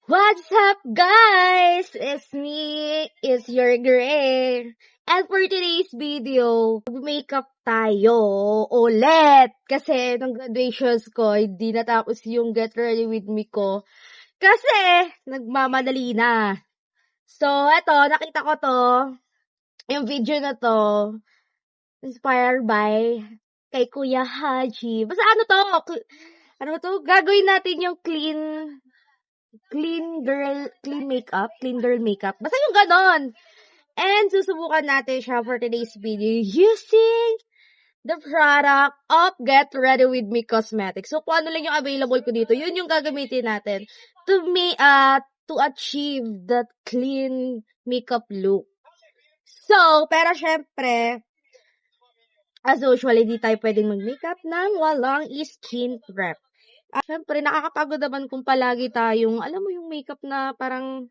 What's up, guys? It's me, it's your Gray. And for today's video, makeup tayo ulit. Kasi nung graduations ko, hindi natapos yung get ready with me ko. Kasi nagmamadali na. So, eto, nakita ko to, yung video na to, inspired by kay Kuya Haji. Basta ano to? Ano to? Gagawin natin yung clean girl makeup. Basta yung ganon. And susubukan natin siya for today's video using the product of Get Ready With Me Cosmetics. So, kung ano lang yung available ko dito, yun yung gagamitin natin to achieve that clean makeup look. So, pero syempre, as usual, hindi tayo pwedeng mag-makeup nang walang skin prep. Syempre, nakakapagod naman kung palagi tayong, alam mo yung makeup na parang,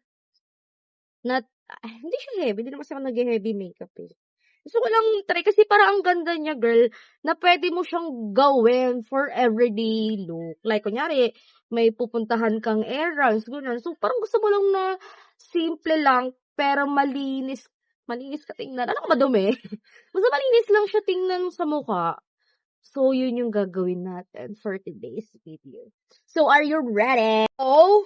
hindi siya heavy. Hindi naman kasi ako nag-heavy makeup eh. Gusto ko lang try kasi parang ang ganda niya, girl, na pwede mo siyang gawin for everyday look. Like, kunyari, may pupuntahan kang errands, gano'n. So, parang gusto mo lang na simple lang, pero malinis ka tingnan. Alam ko madumi. Basta malinis lang siya tingnan sa mukha. So, yun yung gagawin natin for today's video. So, are you ready? Oh,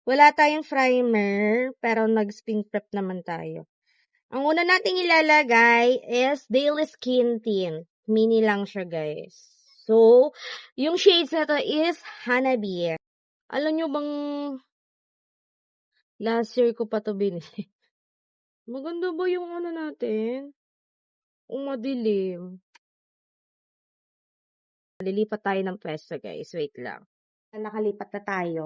wala tayong primer, pero nag-skin prep naman tayo. Ang una nating ilalagay is Daily Skin Tint. Mini lang siya, guys. So, yung shades na to is Hanabi. Alam nyo bang last year ko pa to binili? Maganda ba yung ano natin? Kung madilim. Lilipat tayo ng pwesto, guys. Wait lang. Nakalipat na tayo.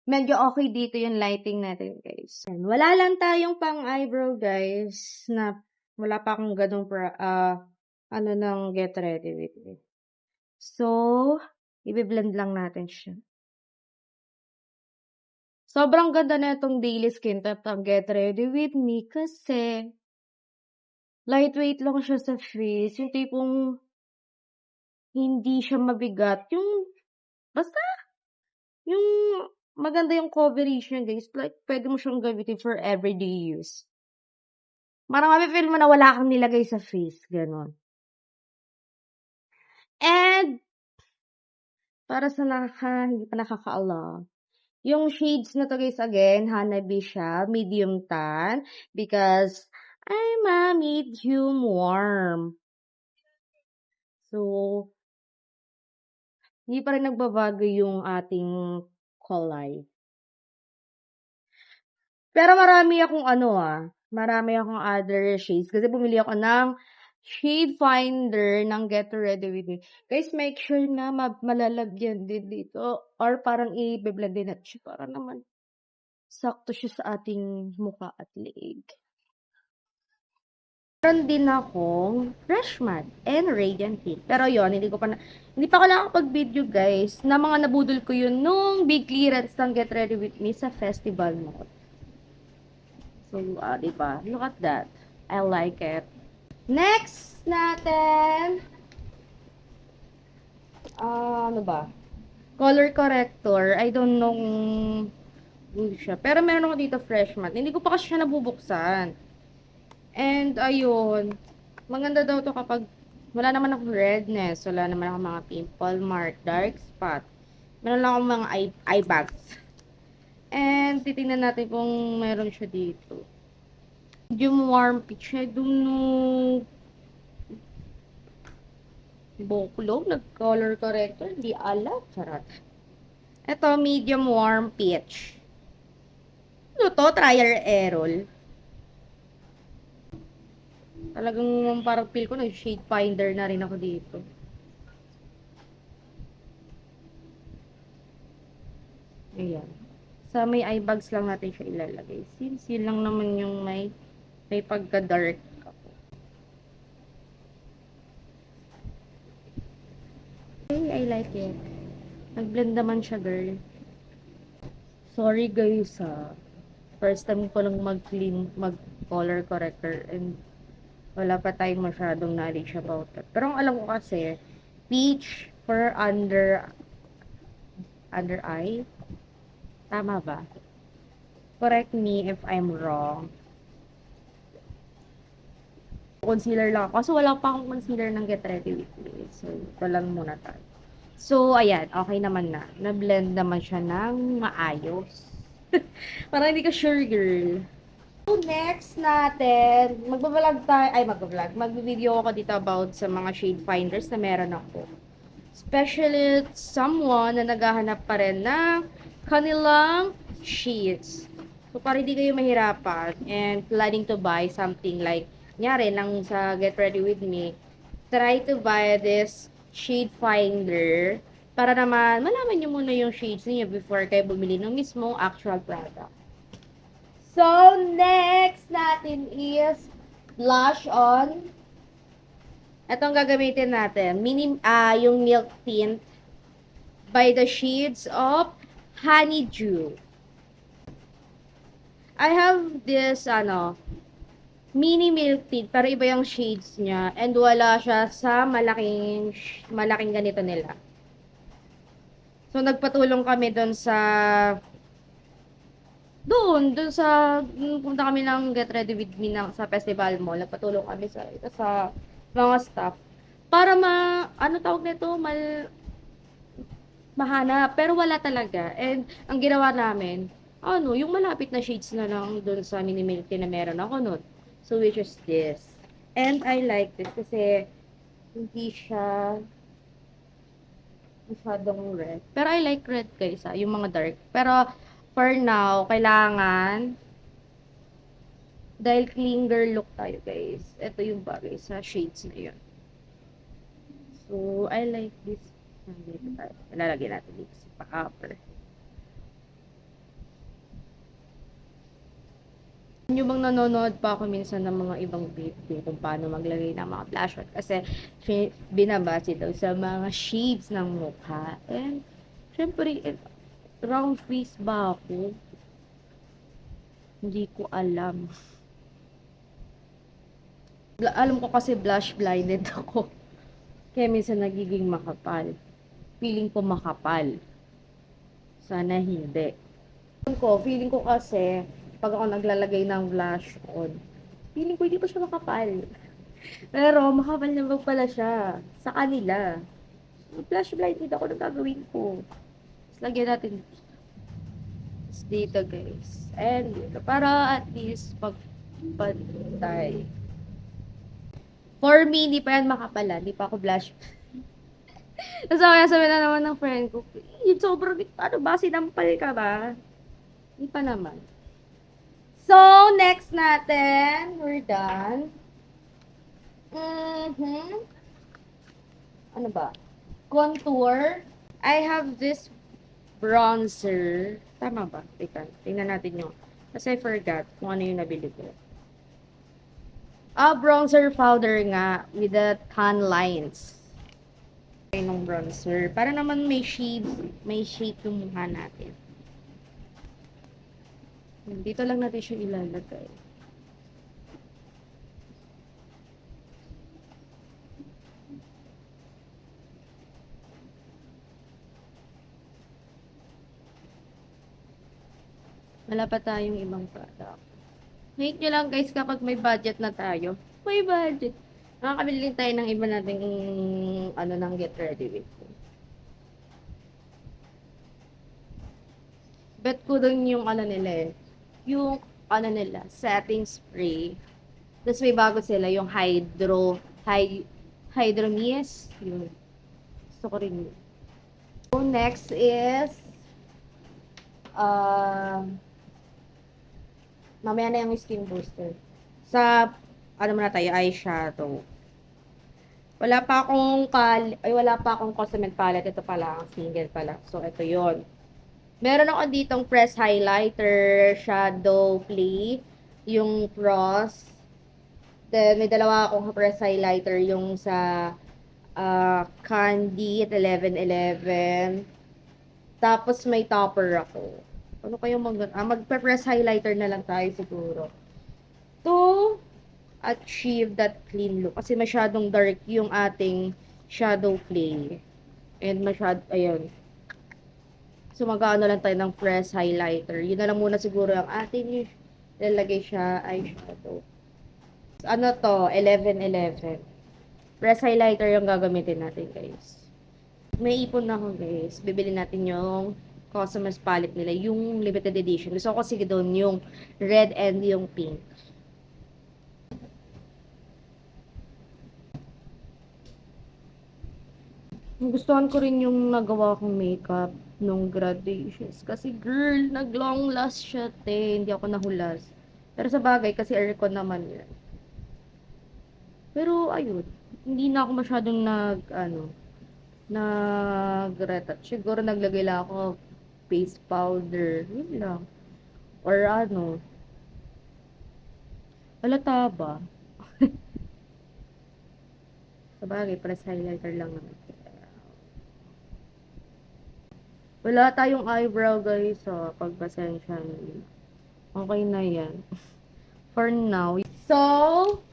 Medyo okay dito yung lighting natin, guys. Wala lang tayong pang eyebrow, guys, na wala pa akong ganong ng Get Ready With Me. So, i-blend lang natin siya. Sobrang ganda na itong Daily Skin Tint ang Get Ready With Me kasi lightweight lang siya sa face. Yung tipong hindi siya mabigat. Basta, yung maganda yung coverage niya, guys. Like, pwede mo siyang gamitin for everyday use. Marami feel mo na wala kang nilagay sa face. Ganon. And, para sa hindi pa nakakaalam, yung shades na to, guys, again, Hanabi siya, medium tan, because I'm a medium warm. So, hindi pa rin nagbabago yung ating kulay. Pero marami akong other shades. Kasi bumili ako ng shade finder ng Get Ready With Me. Guys, make sure na malalagyan din dito. Or parang i-blend din natin siya para naman sakto siya sa ating mukha at leeg. Meron din akong Fresh Matte and Radiant Tint. Pero yon hindi pa ako nakakapag-video, guys, na mga nabudol ko yun nung big clearance ng Get Ready With Me sa festival mall. So, diba? Look at that. I like it. Next natin, ano ba? Color corrector. I don't know kung siya. Pero meron ako dito Fresh Matte. Hindi ko pa kasi siya nabubuksan. And, ayun. Maganda daw to kapag wala naman ako redness. Wala naman ako mga pimple mark, dark spot. Meron lang ako mga eye bags. And, titingnan natin kung meron siya dito. Medium warm peach. I don't know. Boklo, nag-color corrector. Hindi alam. Charot. Ito, medium warm peach. Ano to? Trial error. Talagang parang feel ko na shade finder na rin ako dito. Ayan. Sa may eye bags lang natin siya ilalagay. Since yun lang naman yung may pagka-dark ako. Okay, I like it. Nag-blend naman siya, girl. Sorry guys, first time ko lang mag-color corrector and wala pa tayong masyadong knowledge about it. Pero ang alam ko kasi, peach for under eye. Tama ba? Correct me if I'm wrong. Concealer lang ako. Kasi wala pa akong concealer ng Get Ready With Me. So, ito lang muna tayo. So, ayan. Okay naman na. Na-blend naman siya ng maayos. Parang hindi ka sure, girl. So, next natin, magbablog tayo, ay magbablog, mag-video ako dito about sa mga shade finders na meron ako. Especially someone na naghahanap pa rin ng kanilang shades. So, para hindi kayo mahirapan and planning to buy something like, nyari, nang sa Get Ready With Me, try to buy this shade finder para naman malaman nyo muna yung shades niyo before kayo bumili ng mismong actual product. So, next natin is blush on. Itong gagamitin natin. Yung Milk Tint by the shades of Honeydew. I have this, mini Milk Tint, pero iba yung shades niya. And wala siya sa malaking ganito nila. So, nagpatulong kami doon sa punta kami ng Get Ready With Me sa festival mall. Nagpatulong kami sa mga staff para tawag nito, mahanap, pero wala talaga. And ang ginawa namin, yung malapit na shades na lang doon sa mini milk tea na meron ako nun. So, which is this. And I like this kasi hindi siya masyadong red. Pero I like red, guys, yung mga dark. Pero for now, kailangan, dahil clean girl look tayo, guys, ito yung bagay sa shades na yun. So, I like this. Dito tayo. Ilalagay natin dito sa pa-upper. Yung bang nanonood pa ako minsan ng mga ibang video kung paano maglagay ng mga blush on kasi binabase daw sa mga shades ng mukha. And, syempre, round face ba ako? Hindi ko alam. Alam ko kasi blush blinded ako. Kaya minsan nagiging makapal. Feeling ko makapal. Sana hindi. Feeling ko kasi, pag ako naglalagay ng blush on, feeling ko hindi pa siya makapal. Pero, makapal naman pala siya. Sa kanila. Blush blinded ako ng gagawin ko. Tapos, lagyan natin dito, guys. And dito. Para at least, pagpantay. For me, hindi pa yan makapala. Hindi pa ako blush. Tapos kaya sabi na naman ng friend ko, sobrang, ano ba, sinampal ka ba? Hindi pa naman. So, next natin, we're done. Ano ba? Contour. I have this bronzer. Tama ba? Tingnan natin yung, kasi I forgot kung ano yung nabili ko. Bronzer powder nga with the tan lines. Ng bronzer. Para naman may shape yung mukha natin. Dito lang natin siya ilalagay. Wala pa tayong ibang product. Hate nyo lang, guys, kapag may budget na tayo. May budget. Nakakabili din tayo ng iba nating ng Get Ready With Me. Bet ko dun yung nila setting spray. Tapos may bago sila, yung Hydro Mist. Yun. Gusto ko rin yun. So, next is, mamaya na yung skin booster. Sa, muna tayo, eyeshadow. Wala pa akong cosmetic palette. Ito pala, ang single pala. So, ito yon. Meron ako ditong press highlighter, shadow play, yung Frost. Then, may dalawa akong press highlighter, yung sa Candy at 1111. Tapos, may topper ako. Ano kayo magpe-press highlighter na lang tayo siguro. To achieve that clean look. Kasi masyadong dark yung ating shadow play. And ayun. So, mag-aano lang tayo ng press highlighter. Yun na lang muna siguro ang ating ilalagay siya eyeshadow. Ano to? 11-11. Press highlighter yung gagamitin natin, guys. May ipon na ako, guys. Bibili natin yung Cosmos palette nila. Yung limited edition. Gusto ko kasi doon yung red and yung pink. Gustuhan ko rin yung nagawa kong makeup nung graduations. Kasi girl, nag-long last siya, te. Hindi ako nahulas. Pero sa bagay, kasi aircon naman yun. Pero, ayun. Hindi na ako masyadong nag-retouch. Siguro naglagay lang ako face powder. Yun lang. Or halata ba? Sa bagay, press highlighter lang naman. Wala tayong eyebrow, guys. So, pagpasensya nyo. Okay na yan. For now. So,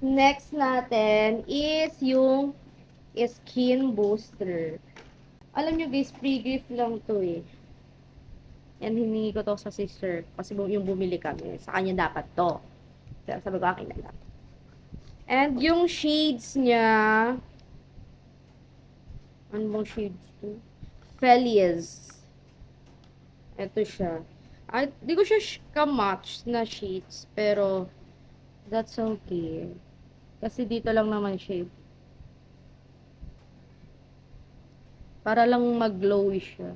next natin is yung skin booster. Alam nyo guys, free gift lang to eh. And hiningi ko to sa sister. Kasi yung bumili kami. Sa kanya dapat to. Kaya sabi ko akin na lang. And yung shades niya. Ano bang shades to? Felias. Ito siya. Di ko siya ka-match na shades. Pero, that's okay. Kasi dito lang naman siya. Para lang mag-glowy siya.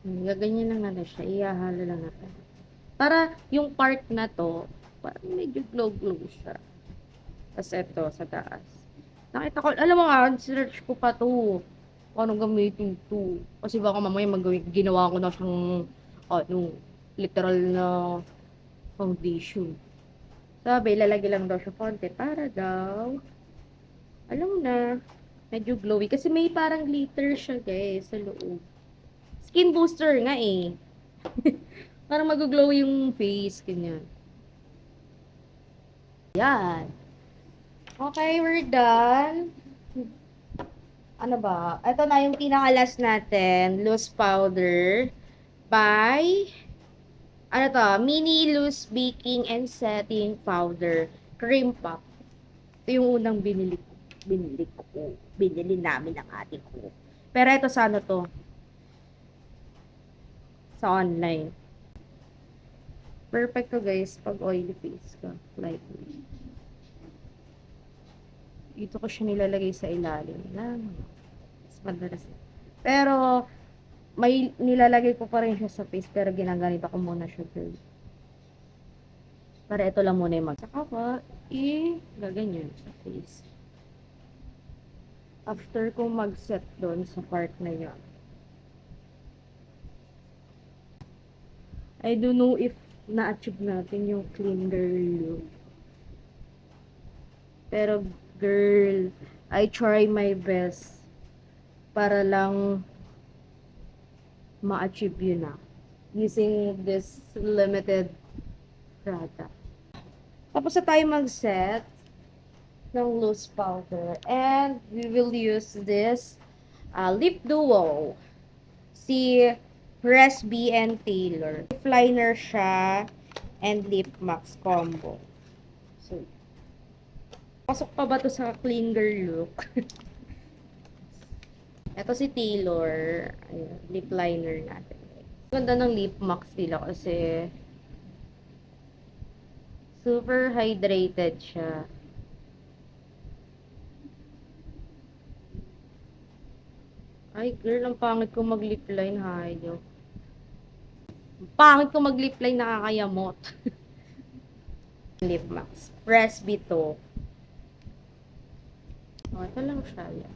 Gaganyan lang natin siya. Ihahalo lang natin. Para yung part na to, parang medyo glow-glow siya. Tapos ito, sa taas. Nakita ko, alam mo nga, search ko pa to. Paano gamitin to. Kasi baka mamaya ginawa ko na siyang, literal na foundation. Sabi, lalagay lang daw siya konti para daw, alam mo na, medyo glowy. Kasi may parang glitter siya, guys, sa loob. Skin booster nga eh. Parang mag-glow yung face, ganyan. Yan. Okay, we're done. Ano ba? Ito na yung pinaka-last natin. Loose powder by Mini Loose Baking and Setting Powder. Cream Puff. Ito yung unang binili ko. Binili namin ng ate ko. Pero ito sa ano to? Sa online. Perfect to guys pag oily face ka. Like me. Dito ko siya nilalagay sa ilalim. Mas madalas. Pero, may nilalagay ko pa rin siya sa face. Pero ginaganito ko muna siya. Girl. Para ito lang muna yung saka ko, gaganyan sa face. After ko mag-set doon sa part na yun. I don't know if na-achieve natin yung clean girl look. Pero, girl, I try my best para lang ma-achieve yun na. Using this limited product. Tapos na tayo mag-set ng loose powder. And we will use this lip duo. Si Presby and Taylor. Lip liner siya and lip max combo. So, pasok pa ba to sa clean girl look? Ito si Taylor. Ayan, lip liner natin. Ganda ng lip max nila kasi super hydrated siya. Ay, girl, ang pangit ko mag-lip line, hayo. Ang pangit ko mag-lip line, nakakayamot. Lip max. Presby to. Oh, ito lang siya. Yan.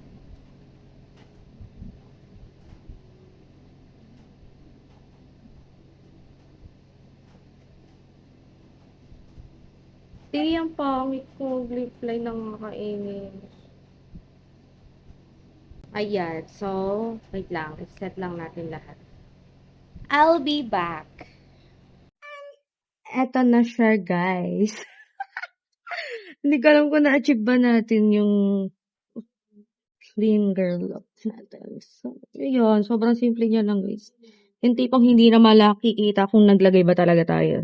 Hindi, ang pangit ko mag-lip line ng makainis. Ayan. So, wait lang. Set lang natin lahat. I'll be back. Eto na siya, guys. Hindi ko alam kung na-achieve ba natin yung Dream girl look natin. So, yun. Sobrang simple niya lang, guys. Yung tipong hindi na makikita kung naglagay ba talaga tayo.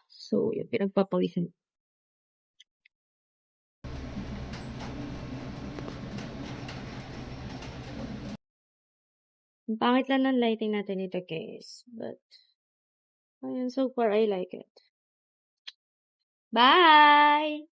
So, yun. Pinagpapawisan. Ang pangit lang ng lighting natin ito, guys. But, ayun, so far, I like it. Bye!